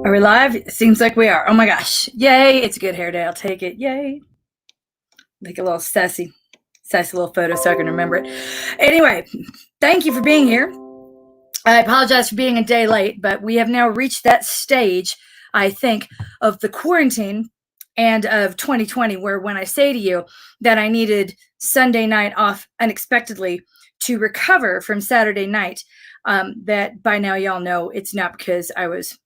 Are we live? It seems like we are. Oh my gosh. Yay. It's a good hair day. I'll take it. Yay. Make a little sassy little photo so I can remember it. Anyway, thank you for being here. I apologize for being a day late, but we have now reached that stage, I think, of the quarantine and of 2020, where when I say to you that I needed Sunday night off unexpectedly to recover from Saturday night, that by now y'all know it's not because I was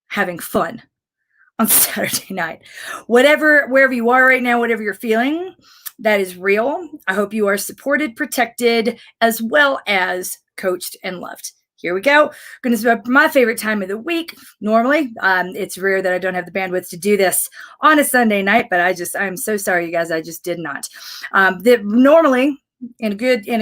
having fun on Saturday night. Wherever you are right now, whatever you're feeling, that is real. I hope you are supported, protected, as well as coached and loved. Here we go. I'm going to start my favorite time of the week. Normally, it's rare that I don't have the bandwidth to do this on a Sunday night, but I'm so sorry, you guys. I just did not. Normally, in a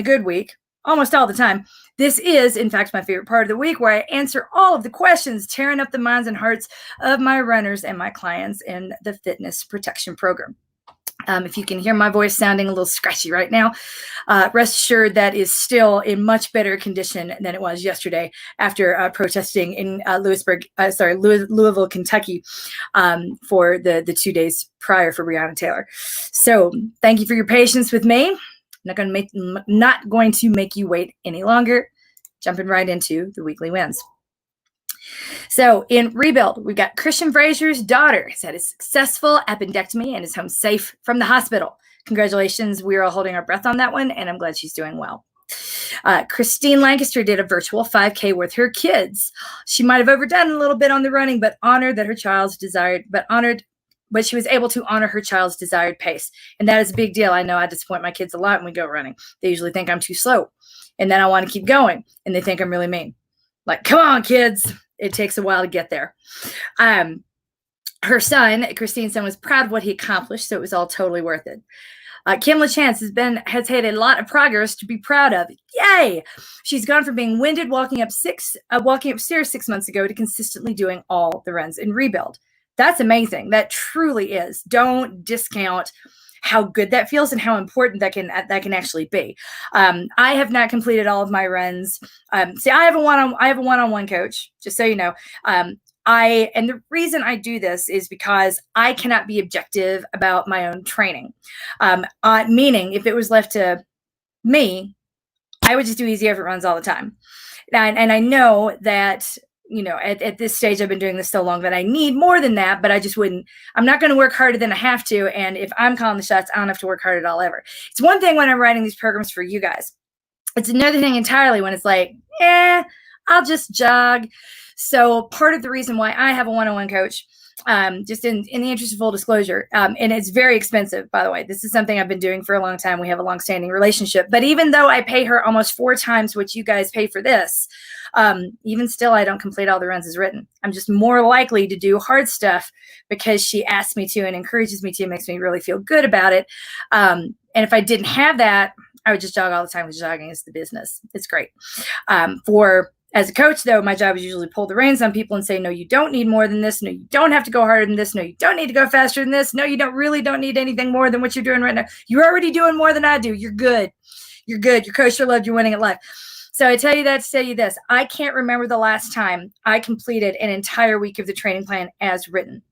good week, almost all the time, this is, in fact, my favorite part of the week, where I answer all of the questions, tearing up the minds and hearts of my runners and my clients in the fitness protection program. If you can hear my voice sounding a little scratchy right now, rest assured that is still in much better condition than it was yesterday after protesting in Louisville, Kentucky, for the 2 days prior for Breonna Taylor. So thank you for your patience with me. Not going to make you wait any longer. Jumping right into the weekly wins. So in Rebuild, we've got Christian Frazier's daughter has had a successful appendectomy and is home safe from the hospital. Congratulations. We are all holding our breath on that one, and I'm glad she's doing well. Christine Lancaster did a virtual 5K with her kids. She might have overdone a little bit on the running, but she was able to honor her child's desired pace. And that is a big deal. I know I disappoint my kids a lot when we go running. They usually think I'm too slow. And then I want to keep going. And they think I'm really mean. Like, come on, kids. It takes a while to get there. Her son, Christine's son, was proud of what he accomplished, so it was all totally worth it. Kim LaChance has had a lot of progress to be proud of. Yay! She's gone from being winded walking upstairs 6 months ago to consistently doing all the runs in Rebuild. That's amazing. That truly is. Don't discount how good that feels and how important that can actually be. I have not completed all of my runs. See, I have a one-on-one coach, just so you know. And the reason I do this is because I cannot be objective about my own training. Meaning, if it was left to me, I would just do easy effort runs all the time. And I know that, at this stage, I've been doing this so long that I need more than that, but I'm not going to work harder than I have to. And if I'm calling the shots, I don't have to work hard at all ever. It's one thing when I'm writing these programs for you guys. It's another thing entirely when it's like, I'll just jog. So part of the reason why I have a one-on-one coach, just in the interest of full disclosure, and it's very expensive, by the way. This is something I've been doing for a long time. We have a long-standing relationship. But even though I pay her almost 4 times what you guys pay for this, even still, I don't complete all the runs as written. I'm just more likely to do hard stuff because she asks me to and encourages me to, and makes me really feel good about it. And if I didn't have that, I would just jog all the time, because jogging is the business. It's great. As a coach, though, my job is usually pull the reins on people and say, no, you don't need more than this. No, you don't have to go harder than this. No, you don't need to go faster than this. No, you don't need anything more than what you're doing right now. You're already doing more than I do. You're good. You're good. You're coached, you're loved, you're winning at life. So I tell you that to tell you this. I can't remember the last time I completed an entire week of the training plan as written.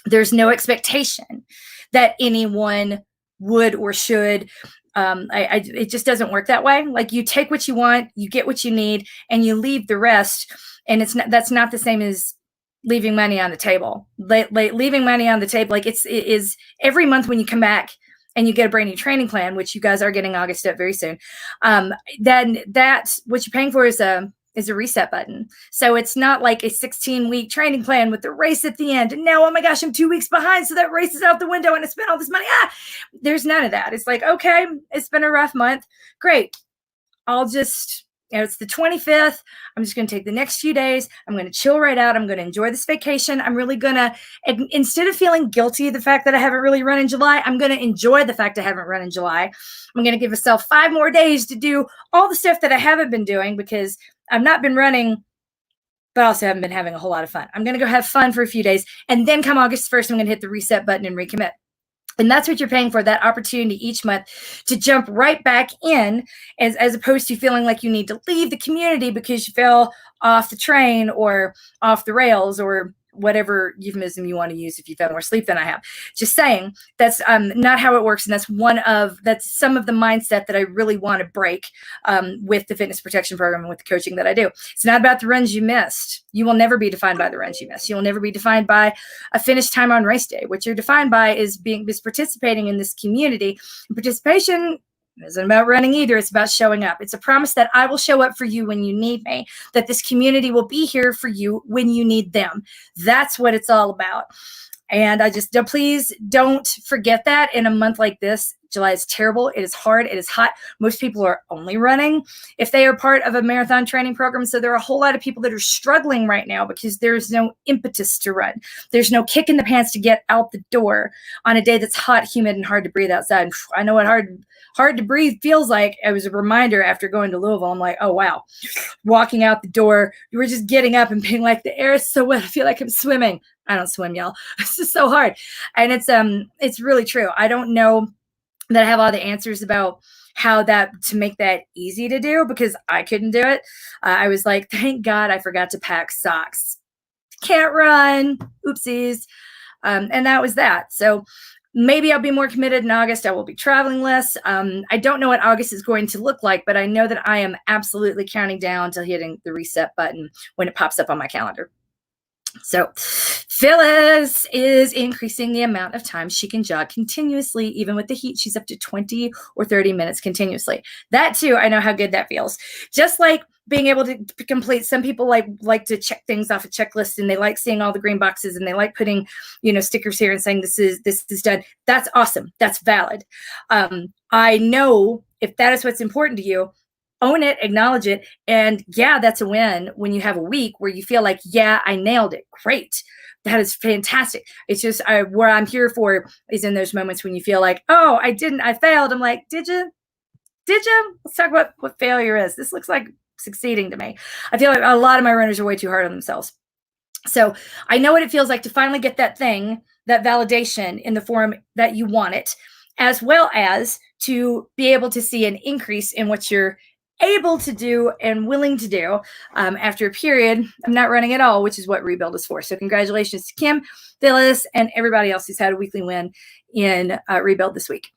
There's no expectation that anyone would or should. It just doesn't work that way. Like, you take what you want, you get what you need, and you leave the rest. And that's not the same as leaving money on the table. Leaving money on the table, like it is every month when you come back and you get a brand new training plan, which you guys are getting August up very soon. Then that's what you're paying for is a reset button. So it's not like a 16-week training plan with the race at the end. And now, oh my gosh, I'm 2 weeks behind. So that race is out the window and I spent all this money. There's none of that. It's like, okay, it's been a rough month. Great. I'll just, it's the 25th. I'm just going to take the next few days. I'm going to chill right out. I'm going to enjoy this vacation. I'm really going to, instead of feeling guilty of the fact that I haven't really run in July, I'm going to enjoy the fact I haven't run in July. I'm going to give myself 5 more days to do all the stuff that I haven't been doing, because I've not been running, but also haven't been having a whole lot of fun. I'm going to go have fun for a few days. And then come August 1st, I'm going to hit the reset button and recommit. And that's what you're paying for, that opportunity each month to jump right back in, as opposed to feeling like you need to leave the community because you fell off the train or off the rails or whatever euphemism you want to use if you've had more sleep than I have. Just saying, that's not how it works. And that's some of the mindset that I really want to break with the fitness protection program and with the coaching that I do. It's not about the runs you missed. You will never be defined by the runs you missed. You will never be defined by a finish time on race day. What you're defined by is participating in this community. And participation isn't about running either. It's about showing up. It's a promise that I will show up for you when you need me, that this community will be here for you when you need them. That's what it's all about. And please don't forget that in a month like this. July is terrible. It is hard. It is hot. Most people are only running if they are part of a marathon training program. So there are a whole lot of people that are struggling right now because there's no impetus to run. There's no kick in the pants to get out the door on a day that's hot, humid, and hard to breathe outside. I know what hard to breathe feels like. It was a reminder after going to Louisville. I'm like, oh, wow. Walking out the door, you were just getting up and being like, the air is so wet. I feel like I'm swimming. I don't swim, y'all. It's just so hard. And it's really true. I don't know that I have all the answers about how to make that easy to do because I couldn't do it. I was like, thank God I forgot to pack socks. Can't run. Oopsies. And that was that. So maybe I'll be more committed in August. I will be traveling less. I don't know what August is going to look like, but I know that I am absolutely counting down to hitting the reset button when it pops up on my calendar. So Phyllis is increasing the amount of time she can jog continuously. Even with the heat, she's up to 20 or 30 minutes continuously. That too, I know how good that feels. Just like being able to complete, some people like to check things off a checklist and they like seeing all the green boxes and they like putting, stickers here and saying this is done. That's awesome. That's valid. I know if that is what's important to you, own it, acknowledge it. And yeah, that's a win when you have a week where you feel like, yeah, I nailed it. Great. That is fantastic. It's just where I'm here for is in those moments when you feel like, oh, I failed. I'm like, did you? Let's talk about what failure is. This looks like succeeding to me. I feel like a lot of my runners are way too hard on themselves. So I know what it feels like to finally get that thing, that validation in the form that you want it, as well as to be able to see an increase in what you're able to do and willing to do after a period of not running at all, which is what Rebuild is for. So congratulations to Kim, Phyllis, and everybody else who's had a weekly win in Rebuild this week.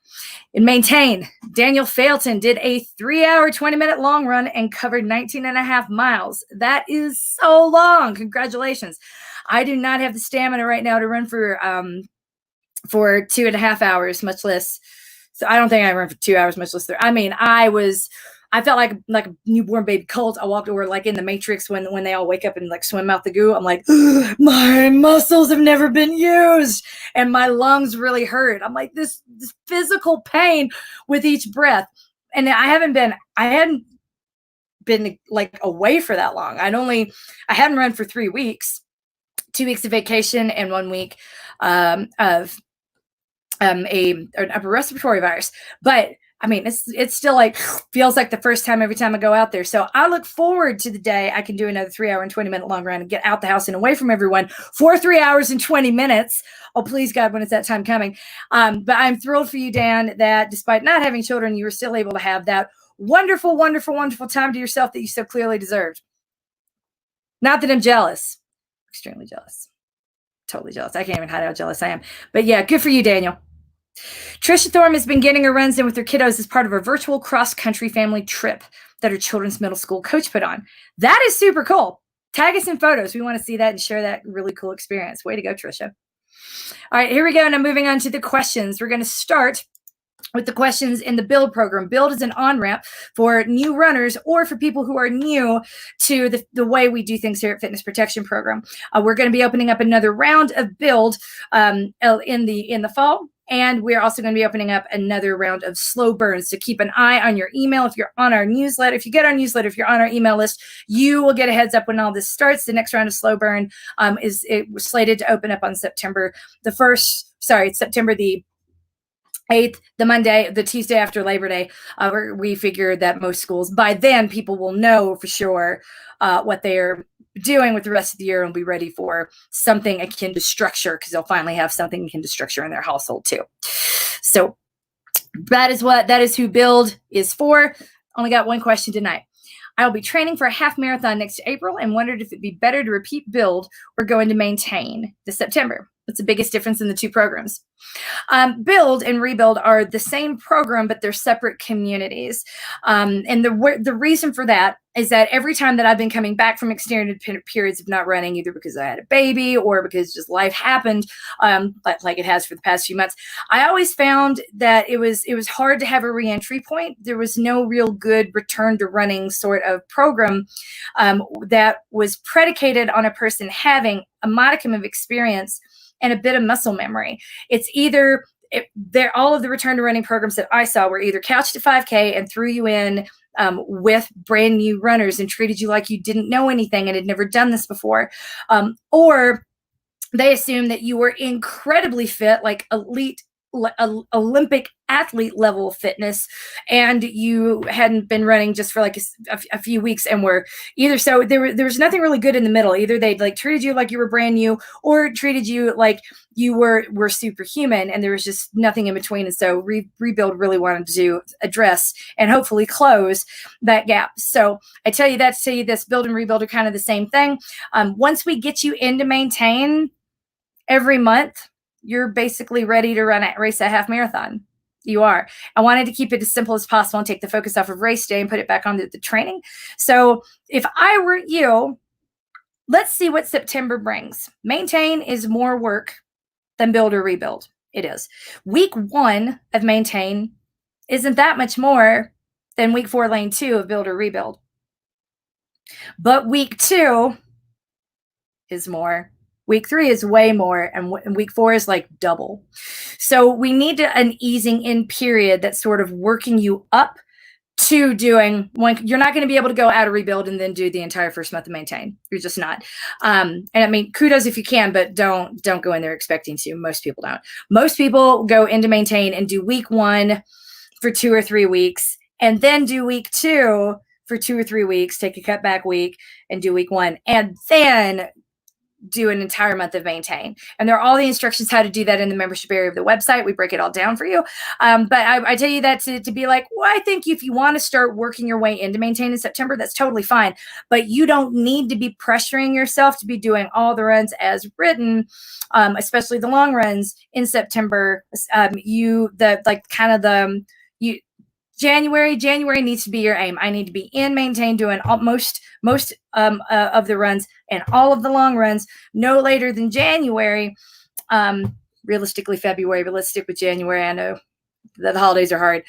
In Maintain, Daniel Failton did a 3-hour, 20-minute long run and covered 19 and a half miles. That is so long. Congratulations. I do not have the stamina right now to run for 2.5 hours, much less. So I don't think I run for 2 hours, much less 3. I mean, I felt like a newborn baby colt. I walked over like in the Matrix when they all wake up and like swim out the goo. I'm like, my muscles have never been used and my lungs really hurt. I'm like this physical pain with each breath. And I hadn't been like away for that long. I hadn't run for 3 weeks, 2 weeks of vacation and 1 week of an upper respiratory virus. But I mean, it's still like feels like the first time every time I go out there. So I look forward to the day I can do another 3-hour and 20-minute long run and get out the house and away from everyone for 3 hours and 20 minutes. Oh, please, God, when is that time coming? But I'm thrilled for you, Dan, that despite not having children, you were still able to have that wonderful, wonderful, wonderful time to yourself that you so clearly deserved. Not that I'm jealous. Extremely jealous. Totally jealous. I can't even hide how jealous I am. But yeah, good for you, Daniel. Trisha Thorne has been getting her runs in with her kiddos as part of a virtual cross-country family trip that her children's middle school coach put on. That is super cool. Tag us in photos. We want to see that and share that really cool experience. Way to go, Trisha. All right, here we go. Now moving on to the questions. We're going to start with the questions in the Build program. Build is an on-ramp for new runners or for people who are new to the way we do things here at Fitness Protection Program. We're going to be opening up another round of Build in the fall. And we're also going to be opening up another round of slow burns. So keep an eye on your email. If you're on our newsletter, if you get our newsletter, if you're on our email list, you will get a heads up when all this starts. The next round of slow burn was slated to open up on September the 8th, the Tuesday after Labor Day. We figured that most schools, by then, people will know for sure what they are doing with the rest of the year and be ready for something akin to structure because they'll finally have something akin to structure in their household too. So that is who Build is for. Only got one question tonight. I'll be training for a half marathon next April and wondered if it'd be better to repeat build or go into maintain this September. What's the biggest difference in the two programs? Build and rebuild are the same program, but they're separate communities. And the reason for that is that every time that I've been coming back from extended periods of not running, either because I had a baby or because just life happened, like it has for the past few months, I always found that it was hard to have a reentry point. There was no real good return to running sort of program that was predicated on a person having a modicum of experience and a bit of muscle memory. It's either all of the return to running programs that I saw were either couched at 5K and threw you in with brand new runners and treated you like you didn't know anything and had never done this before, or they assumed that you were incredibly fit, like elite Olympic athlete level fitness, and you hadn't been running just for like a few weeks and were either. So there was nothing really good in the middle. Either they'd like treated you like you were brand new or treated you like you were superhuman, and there was just nothing in between. And so Rebuild really wanted to address and hopefully close that gap. So I tell you that to tell you this: build and rebuild are kind of the same thing. Once we get you into maintain every month, you're basically ready to race a half marathon. You are. I wanted to keep it as simple as possible and take the focus off of race day and put it back onto the training. So if I were you, let's see what September brings. Maintain is more work than build or rebuild. It is. Week 1 of maintain isn't that much more than week 4, lane 2 of build or rebuild. But week 2 is more. Week 3 is way more, and week 4 is like double. So we need an easing in period that's sort of working you up to doing one. You're not going to be able to go out of rebuild and then do the entire first month of maintain. You're just not. And I mean, kudos if you can, but don't go in there expecting to. Most people don't. Most people go into maintain and do week 1 for 2 or 3 weeks, and then do week 2 for 2 or 3 weeks, take a cutback week and do week 1, and then do an entire month of maintain. And there are all the instructions how to do that in the membership area of the website. We break it all down for you. But I tell you that to be like, well, I think if you want to start working your way into maintain in September, that's totally fine. But you don't need to be pressuring yourself to be doing all the runs as written, especially the long runs in September. January needs to be your aim. I need to be in maintain doing most of the runs and all of the long runs no later than January. Realistically February, but let's stick with January. I know that the holidays are hard,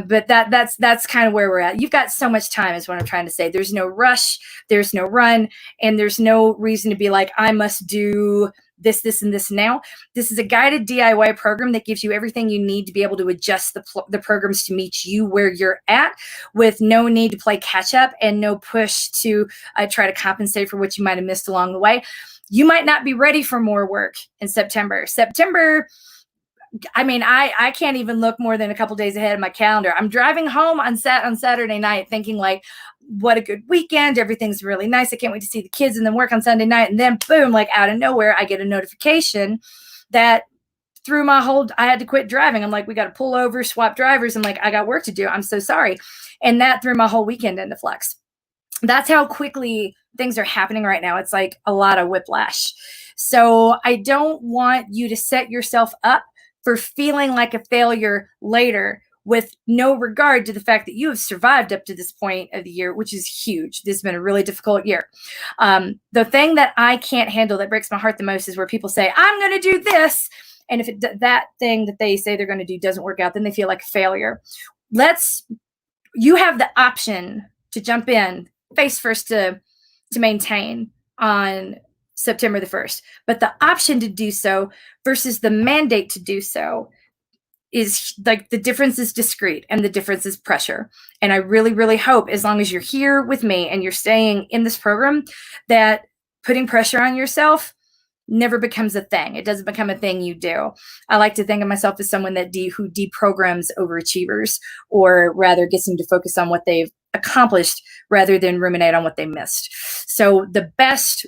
but that's kind of where we're at. You've got so much time is what I'm trying to say. There's no rush, there's no run, and there's no reason to be like, I must do this, and this now. This is a guided DIY program that gives you everything you need to be able to adjust the programs to meet you where you're at, with no need to play catch up and no push to try to compensate for what you might have missed along the way. You might not be ready for more work in September. I mean, I can't even look more than a couple days ahead of my calendar. I'm driving home on Saturday night thinking like, what a good weekend. Everything's really nice. I can't wait to see the kids and then work on Sunday night. And then boom, like out of nowhere, I get a notification that I had to quit driving. I'm like, we got to pull over, swap drivers. I'm like, I got work to do. I'm so sorry. And that threw my whole weekend into flux. That's how quickly things are happening right now. It's like a lot of whiplash. So I don't want you to set yourself up for feeling like a failure later, with no regard to the fact that you have survived up to this point of the year, which is huge. This has been a really difficult year. The thing that I can't handle, that breaks my heart the most, is where people say, I'm going to do this. And if that thing that they say they're going to do doesn't work out, then they feel like a failure. You have the option to jump in face first to maintain on September the 1st. But the option to do so versus the mandate to do so is like, the difference is discrete and the difference is pressure. And I really, really hope, as long as you're here with me and you're staying in this program, that putting pressure on yourself never becomes a thing. It doesn't become a thing you do. I like to think of myself as someone who deprograms overachievers, or rather gets them to focus on what they've accomplished rather than ruminate on what they missed. So the best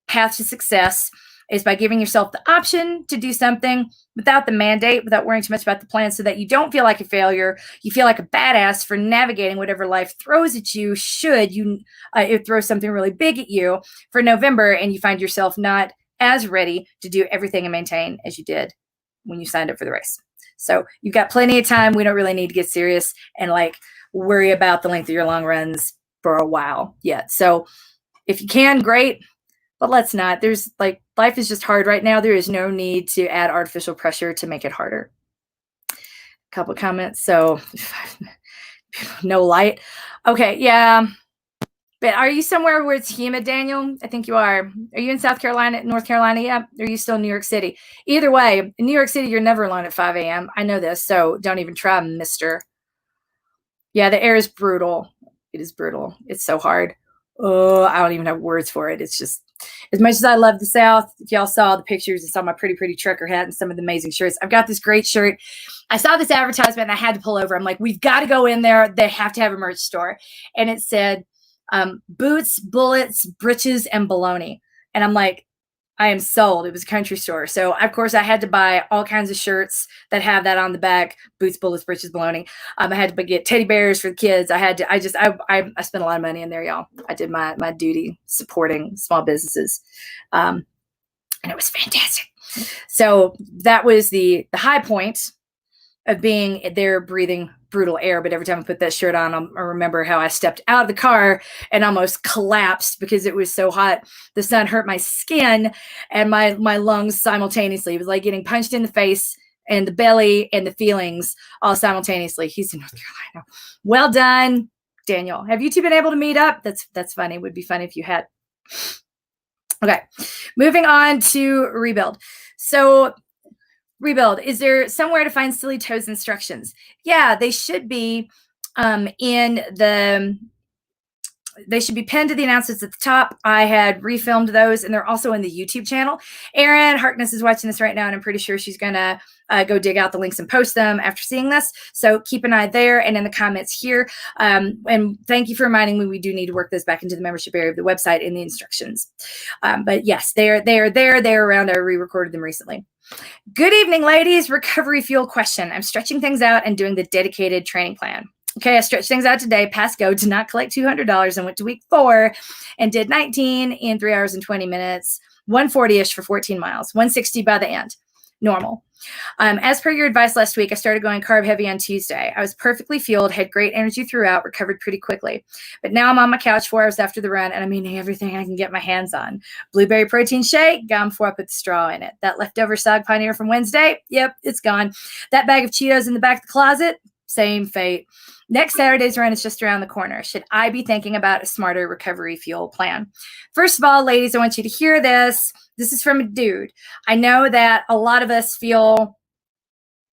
path to success is by giving yourself the option to do something without the mandate, without worrying too much about the plan, so that you don't feel like a failure. You feel like a badass for navigating whatever life throws at you, should you it throw something really big at you for November, and you find yourself not as ready to do everything and maintain as you did when you signed up for the race. So you've got plenty of time. We don't really need to get serious and like worry about the length of your long runs for a while yet. So if you can, great, but let's not. There's like, life is just hard right now. There is no need to add artificial pressure to make it harder. A couple of comments. So no light. Okay. Yeah. But are you somewhere where it's humid, Daniel? I think you are. Are you in South Carolina, North Carolina? Yeah. Or are you still in New York City? Either way, in New York City, you're never alone at 5 a.m. I know this, so don't even try, mister. Yeah, the air is brutal. It is brutal. It's so hard. Oh, I don't even have words for it. It's just, as much as I love the South, if y'all saw the pictures and saw my pretty trucker hat and some of the amazing shirts, I've got this great shirt. I saw this advertisement and I had to pull over. I'm like, we've got to go in there. They have to have a merch store. And it said, boots, bullets, britches, and baloney. And I'm like, I am sold. It was a country store. So of course I had to buy all kinds of shirts that have that on the back: boots, bullets, britches, baloney. I had to get teddy bears for the kids. I spent a lot of money in there, y'all. I did my duty supporting small businesses. And it was fantastic. So that was the high point of being there, breathing brutal air. But every time I put that shirt on, I remember how I stepped out of the car and almost collapsed because it was so hot. The sun hurt my skin and my lungs simultaneously. It was like getting punched in the face and the belly and the feelings all simultaneously. He's in North Carolina. Well done, Daniel. Have you two been able to meet up? That's funny. It would be funny if you had. Okay, moving on to rebuild. So rebuild, is there somewhere to find Silly Toes instructions? Yeah, they should be they should be pinned to the announcements at the top. I had refilmed those, and they're also in the YouTube channel. Erin Harkness is watching this right now, and I'm pretty sure she's going to go dig out the links and post them after seeing this. So keep an eye there and in the comments here. And thank you for reminding me, we do need to work those back into the membership area of the website in the instructions. But yes, they're there. They're around. I re-recorded them recently. Good evening, ladies. Recovery fuel question. I'm stretching things out and doing the dedicated training plan. Okay, I stretched things out today, passed go, did not collect $200, and went to week 4 and did 19 in 3 hours and 20 minutes, 140-ish for 14 miles, 160 by the end. Normal. As per your advice last week, I started going carb heavy on Tuesday. I was perfectly fueled, had great energy throughout, recovered pretty quickly. But now I'm on my couch 4 hours after the run, and I'm eating everything I can get my hands on. Blueberry protein shake, gone before I put the straw in it. That leftover sog pioneer from Wednesday, yep, it's gone. That bag of Cheetos in the back of the closet, same fate. Next Saturday's run is just around the corner. Should I be thinking about a smarter recovery fuel plan? First of all, ladies, I want you to hear this. This is from a dude. I know that a lot of us feel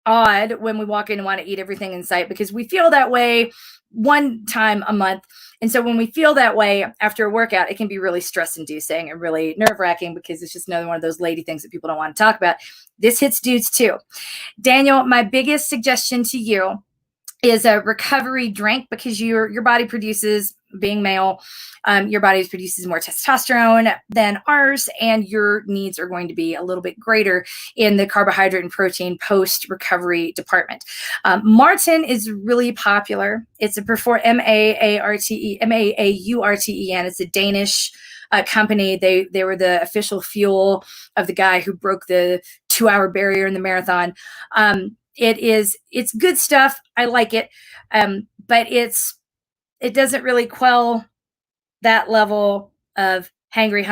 odd when we walk in and want to eat everything in sight, because we feel that way one time a month. And so when we feel that way after a workout, it can be really stress inducing and really nerve wracking, because it's just another one of those lady things that people don't want to talk about. This hits dudes too. Daniel, my biggest suggestion to you is a recovery drink, because your body produces, being male, your body produces more testosterone than ours, and your needs are going to be a little bit greater in the carbohydrate and protein post-recovery department. Martin is really popular. It's a M-A-A-U-R-T-E-N. It's a Danish company. They were the official fuel of the guy who broke the 2-hour barrier in the marathon. It's good stuff. I like it. But it doesn't really quell that level of hungry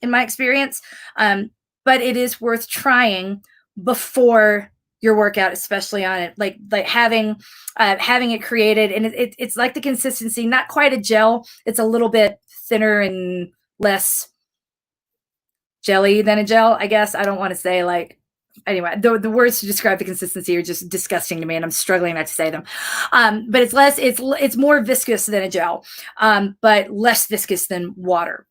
in my experience. But it is worth trying before your workout, especially on it, like having it created. And it's like the consistency, not quite a gel. It's a little bit thinner and less jelly than a gel, I guess. I don't want to say like, anyway, the words to describe the consistency are just disgusting to me, and I'm struggling not to say them. But it's more viscous than a gel, but less viscous than water.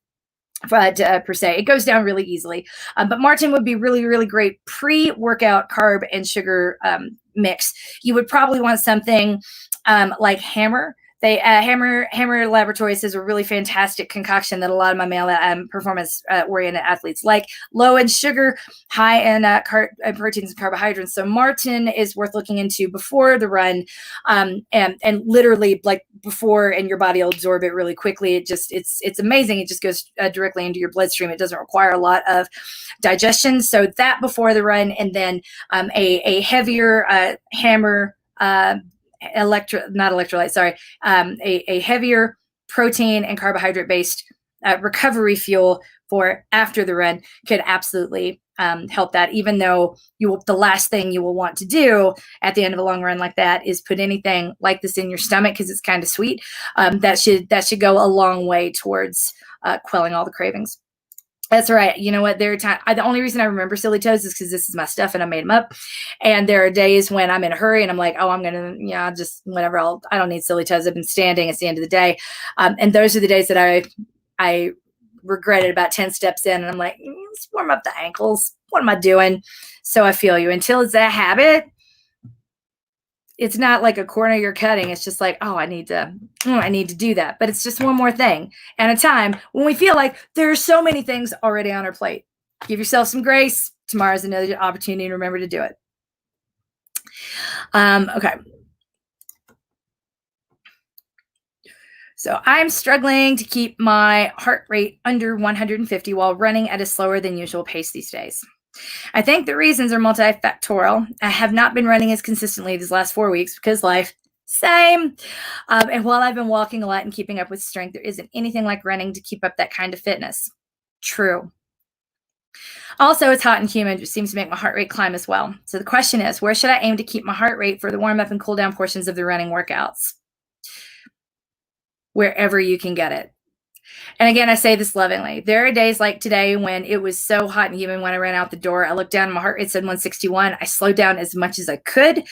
But per se, it goes down really easily. But Martin would be really, really great pre-workout carb and sugar mix. You would probably want something like Hammer. They Hammer Laboratories is a really fantastic concoction that a lot of my male performance oriented athletes like. Low in sugar, high in proteins and carbohydrates. So Martin is worth looking into before the run, and literally like before, and your body will absorb it really quickly. It's amazing. It just goes directly into your bloodstream. It doesn't require a lot of digestion. So that before the run, and then a heavier Hammer. A heavier protein and carbohydrate based recovery fuel for after the run could absolutely help that, even though the last thing you will want to do at the end of a long run like that is put anything like this in your stomach, because it's kind of sweet. That should go a long way towards quelling all the cravings. That's right. You know what? The only reason I remember Silly Toes is because this is my stuff and I made them up. And there are days when I'm in a hurry and I'm like, oh, I'm going to, just whatever. I don't need Silly Toes. I've been standing. It's the end of the day. And those are the days that I regretted about 10 steps in. And I'm like, let's warm up the ankles. What am I doing? So I feel you. Until it's a habit, it's not like a corner you're cutting. It's just like, I need to do that. But it's just one more thing at a time when we feel like there's so many things already on our plate. Give yourself some grace. Tomorrow's another opportunity to remember to do it. Okay. So I'm struggling to keep my heart rate under 150 while running at a slower than usual pace these days. I think the reasons are multifactorial. I have not been running as consistently these last 4 weeks because life, same. And while I've been walking a lot and keeping up with strength, there isn't anything like running to keep up that kind of fitness. True. Also, it's hot and humid, which seems to make my heart rate climb as well. So the question is, where should I aim to keep my heart rate for the warm-up and cool-down portions of the running workouts? Wherever you can get it. And again, I say this lovingly. There are days like today when it was so hot and humid when I ran out the door. I looked down, my heart rate said 161. I slowed down as much as I could,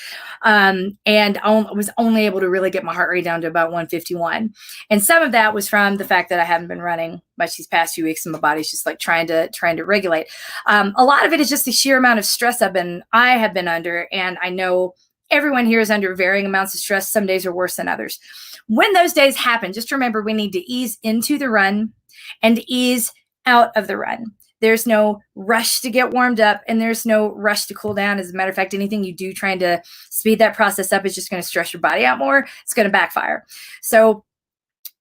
and was only able to really get my heart rate down to about 151. And some of that was from the fact that I haven't been running much these past few weeks, and my body's just like trying to regulate. A lot of it is just the sheer amount of stress I have been under, and I know everyone here is under varying amounts of stress. Some days are worse than others. When those days happen, just remember we need to ease into the run and ease out of the run. There's no rush to get warmed up, and there's no rush to cool down. As a matter of fact, anything you do trying to speed that process up is just going to stress your body out more. It's going to backfire. So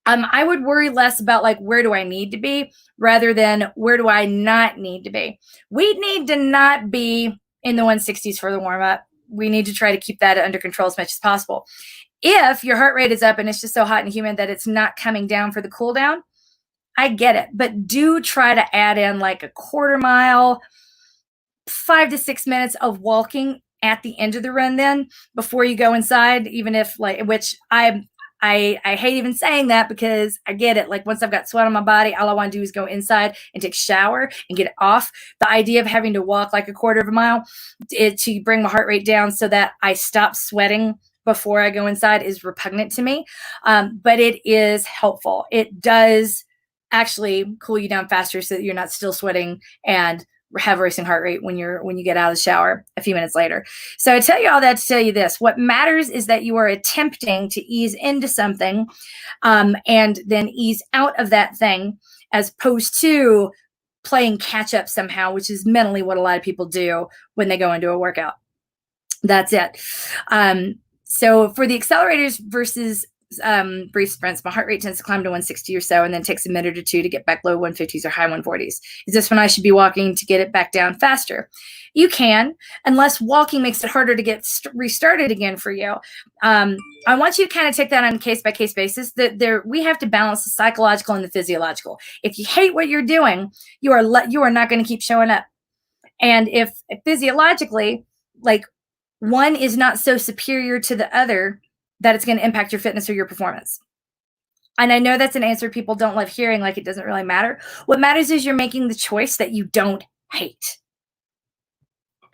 I would worry less about like, where do I need to be, rather than where do I not need to be. We need to not be in the 160s for the warm up. We need to try to keep that under control as much as possible. If your heart rate is up and it's just so hot and humid that it's not coming down for the cool down, I get it. But do try to add in like a quarter mile, 5 to 6 minutes of walking at the end of the run then before you go inside, even if which I hate even saying that, because I get it. Like once I've got sweat on my body, all I want to do is go inside and take a shower and get it off. The idea of having to walk like a quarter of a mile to bring my heart rate down so that I stop sweating before I go inside is repugnant to me. But it is helpful. It does actually cool you down faster so that you're not still sweating and have a racing heart rate when you get out of the shower a few minutes later. So I tell you all that to tell you this: what matters is that you are attempting to ease into something, and then ease out of that thing, as opposed to playing catch up somehow, which is mentally what a lot of people do when they go into a workout. That's it. So for the accelerators versus brief sprints, my heart rate tends to climb to 160 or so, and then takes a minute or two to get back low 150s or high 140s. Is this when I should be walking to get it back down faster? You can, unless walking makes it harder to get restarted again for you. I want you to kind of take that on a case-by-case basis. We have to balance the psychological and the physiological. If you hate what you're doing, you are not going to keep showing up. And if physiologically, like, one is not so superior to the other that it's going to impact your fitness or your performance. And I know that's an answer people don't love hearing, like it doesn't really matter. What matters is you're making the choice that you don't hate.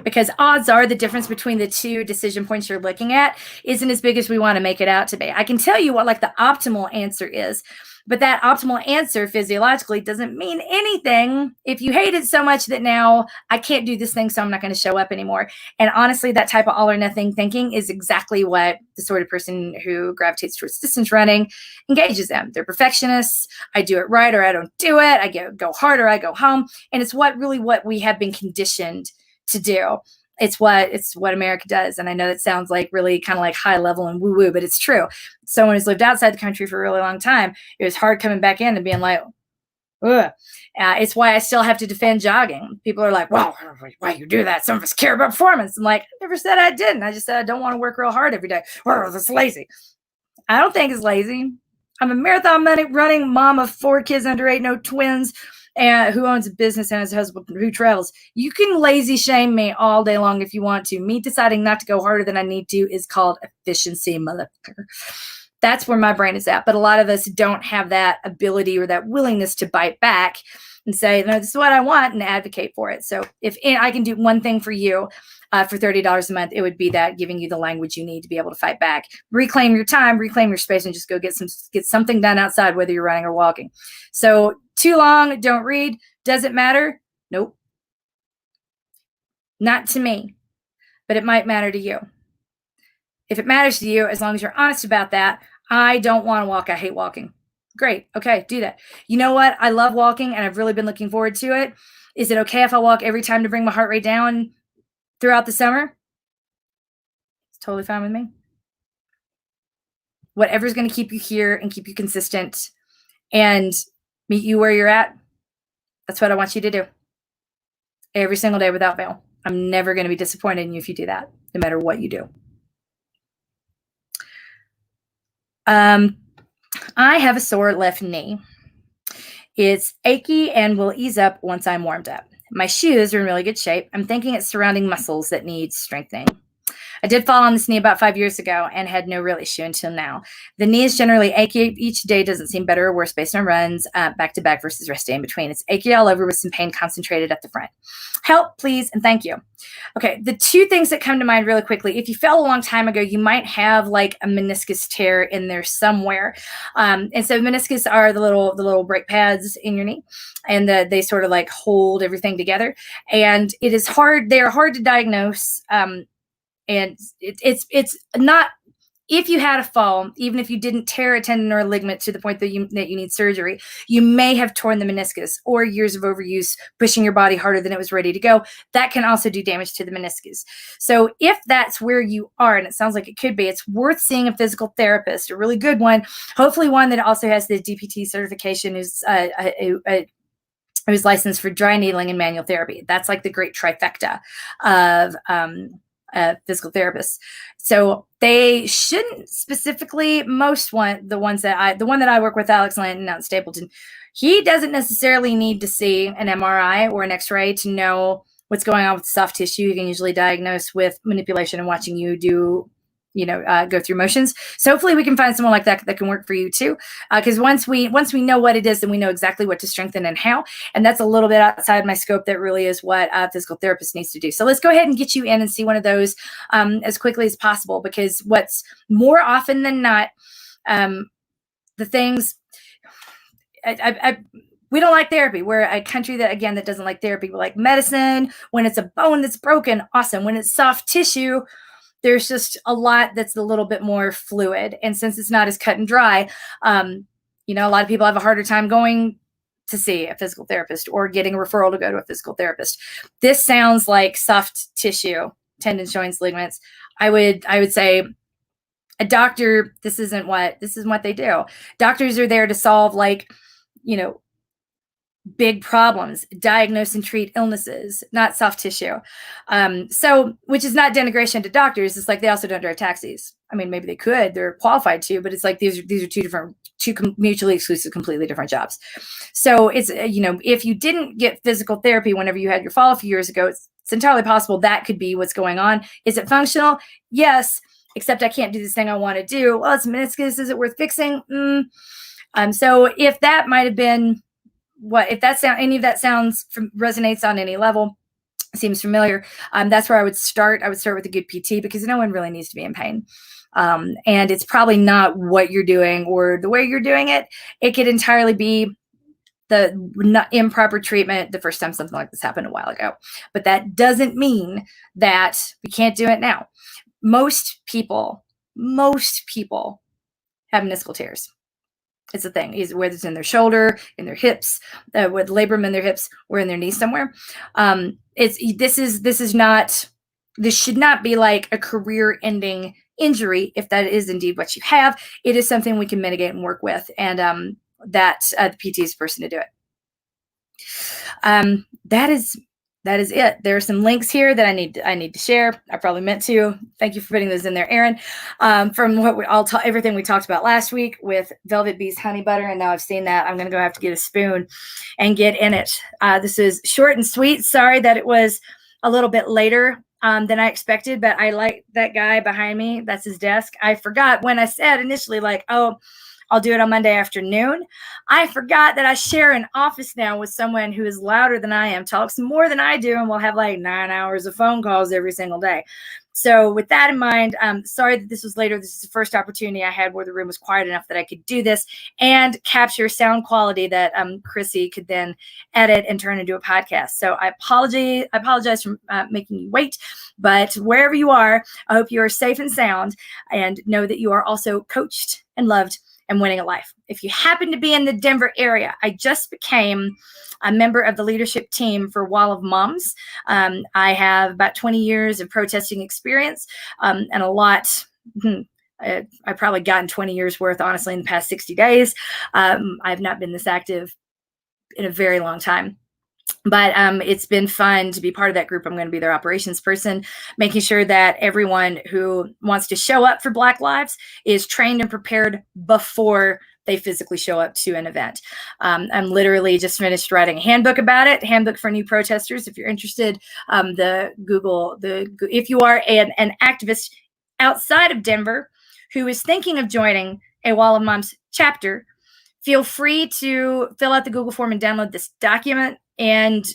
Because odds are the difference between the two decision points you're looking at isn't as big as we want to make it out to be. I can tell you what like the optimal answer is. But that optimal answer physiologically doesn't mean anything if you hate it so much that now I can't do this thing, so I'm not going to show up anymore. And honestly, that type of all or nothing thinking is exactly what the sort of person who gravitates towards distance running engages in. They're perfectionists. I do it right or I don't do it. I go hard or I go home. And it's what we have been conditioned to do. It's what America does. And I know that sounds like really kind of like high level and woo woo, but it's true. Someone who's lived outside the country for a really long time, it was hard coming back in and being like, ugh. It's why I still have to defend jogging. People are like, well, why you do that? Some of us care about performance. I'm like, I never said I didn't. I just said I don't want to work real hard every day. Well, that's lazy. I don't think it's lazy. I'm a marathon running mom of 4 kids under 8, no twins, and who owns a business and has a husband who travels. You can lazy shame me all day long if you want to. Me deciding not to go harder than I need to is called efficiency, motherfucker. That's where my brain is at. But a lot of us don't have that ability or that willingness to bite back and say, no, this is what I want, and advocate for it. So if I can do one thing for you for $30 a month, it would be that, giving you the language you need to be able to fight back. Reclaim your time, reclaim your space, and just go get something done outside, whether you're running or walking. So too long, don't read. Does it matter? Nope. Not to me, but it might matter to you. If it matters to you, as long as you're honest about that, I don't want to walk. I hate walking. Great. Okay, do that. You know what? I love walking, and I've really been looking forward to it. Is it okay if I walk every time to bring my heart rate down throughout the summer? It's totally fine with me. Whatever's going to keep you here and keep you consistent and meet you where you're at, that's what I want you to do. Every single day without fail. I'm never going to be disappointed in you if you do that, no matter what you do. I have a sore left knee. It's achy and will ease up once I'm warmed up. My shoes are in really good shape. I'm thinking it's surrounding muscles that need strengthening. I did fall on this knee about 5 years ago and had no real issue until now. The knee is generally achy each day, doesn't seem better or worse based on runs, back to back versus rest day in between. It's achy all over with some pain concentrated at the front. Help, please, and thank you. Okay, the 2 things that come to mind really quickly. If you fell a long time ago, you might have like a meniscus tear in there somewhere. And so meniscus are the little brake pads in your knee, and they sort of like hold everything together. And it is hard. They are hard to diagnose. And it's not, if you had a fall, even if you didn't tear a tendon or a ligament to the point that you need surgery, you may have torn the meniscus, or years of overuse, pushing your body harder than it was ready to go. That can also do damage to the meniscus. So if that's where you are, and it sounds like it could be, it's worth seeing a physical therapist, a really good one, hopefully one that also has the DPT certification, who's licensed for dry needling and manual therapy. That's like the great trifecta of physical therapists. So they shouldn't specifically, the one that I work with, Alex Lanton out in Stapleton, he doesn't necessarily need to see an MRI or an X-ray to know what's going on with soft tissue. You can usually diagnose with manipulation and watching you do, go through motions. So hopefully we can find someone like that can work for you too. Because once we know what it is, then we know exactly what to strengthen and how. And that's a little bit outside my scope. That really is what a physical therapist needs to do. So let's go ahead and get you in and see one of those as quickly as possible. Because what's more often than not, the things we don't like therapy. We're a country that doesn't like therapy. We like medicine. When it's a bone that's broken, awesome. When it's soft tissue, there's just a lot that's a little bit more fluid. And since it's not as cut and dry, a lot of people have a harder time going to see a physical therapist or getting a referral to go to a physical therapist. This sounds like soft tissue, tendons, joints, ligaments. I would say a doctor, this isn't what they do. Doctors are there to solve big problems, diagnose and treat illnesses, not soft tissue. So, which is not denigration to doctors. It's like they also don't drive taxis. I mean, maybe they could, they're qualified to, but it's like these are two mutually exclusive, completely different jobs. So it's, if you didn't get physical therapy whenever you had your fall a few years ago, it's entirely possible that could be what's going on. Is it functional? Yes, except I can't do this thing I want to do. Well, it's meniscus. Is it worth fixing? So if that might have been, any of that resonates on any level, seems familiar. That's where I would start. I would start with a good PT because no one really needs to be in pain. And it's probably not what you're doing or the way you're doing it. It could entirely be the improper treatment the first time something like this happened a while ago. But that doesn't mean that we can't do it now. Most people have meniscal tears. It's a thing, whether it's in their shoulder, in their hips, with labrum in their hips, or in their knee somewhere. This should not be like a career-ending injury. If that is indeed what you have, it is something we can mitigate and work with, and the PT is the person to do it. That is it. There are some links here that I need to share. I probably meant to. Thank you for putting those in there, Aaron. From what everything we talked about last week with Velvet Bee's honey butter, and now I've seen that, I'm gonna go have to get a spoon and get in it. This is short and sweet. Sorry that it was a little bit later than I expected, but I like that guy behind me. That's his desk. I forgot when I said initially, like, oh, I'll do it on Monday afternoon. I forgot that I share an office now with someone who is louder than I am, talks more than I do, and we'll have like 9 hours of phone calls every single day. So with that in mind, sorry that this was later. This is the first opportunity I had where the room was quiet enough that I could do this and capture sound quality that Chrissy could then edit and turn into a podcast. So I apologize for making you wait, but wherever you are, I hope you are safe and sound and know that you are also coached and loved and winning at life. If you happen to be in the Denver area, I just became a member of the leadership team for Wall of Moms. I have about 20 years of protesting experience and a lot. I've probably gotten 20 years worth, honestly, in the past 60 days. I've not been this active in a very long time. But it's been fun to be part of that group. I'm going to be their operations person, making sure that everyone who wants to show up for Black Lives is trained and prepared before they physically show up to an event. I'm literally just finished writing a handbook about it, handbook for new protesters. If you're interested, if you are an activist outside of Denver who is thinking of joining a Wall of Moms chapter, feel free to fill out the Google form and download this document. And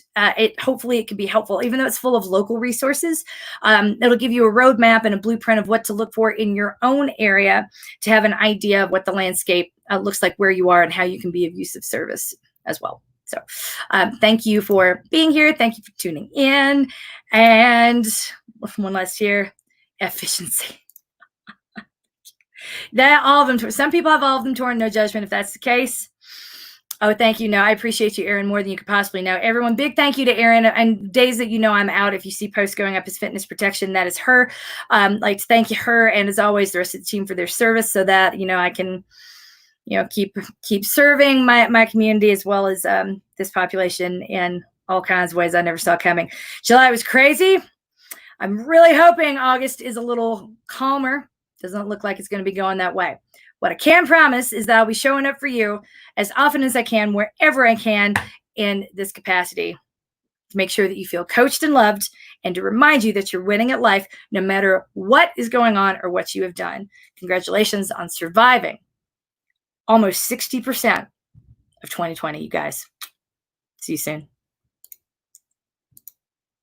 hopefully it can be helpful, even though it's full of local resources. It'll give you a roadmap and a blueprint of what to look for in your own area to have an idea of what the landscape looks like where you are and how you can be of use of service as well. So thank you for being here. Thank you for tuning in. And one last here, efficiency. All of them. Some people have all of them torn. No judgment if that's the case. Oh, thank you. No, I appreciate you, Erin, more than you could possibly know. Everyone, big thank you to Erin. And days that I'm out, if you see posts going up as fitness protection, that is her. Like to thank you, her, and as always, the rest of the team for their service, so that I can keep serving my community as well as this population in all kinds of ways I never saw coming. July was crazy. I'm really hoping August is a little calmer. Doesn't look like it's going to be going that way. What I can promise is that I'll be showing up for you as often as I can, wherever I can in this capacity, to make sure that you feel coached and loved, and to remind you that you're winning at life no matter what is going on or what you have done. Congratulations on surviving almost 60% of 2020, you guys. See you soon.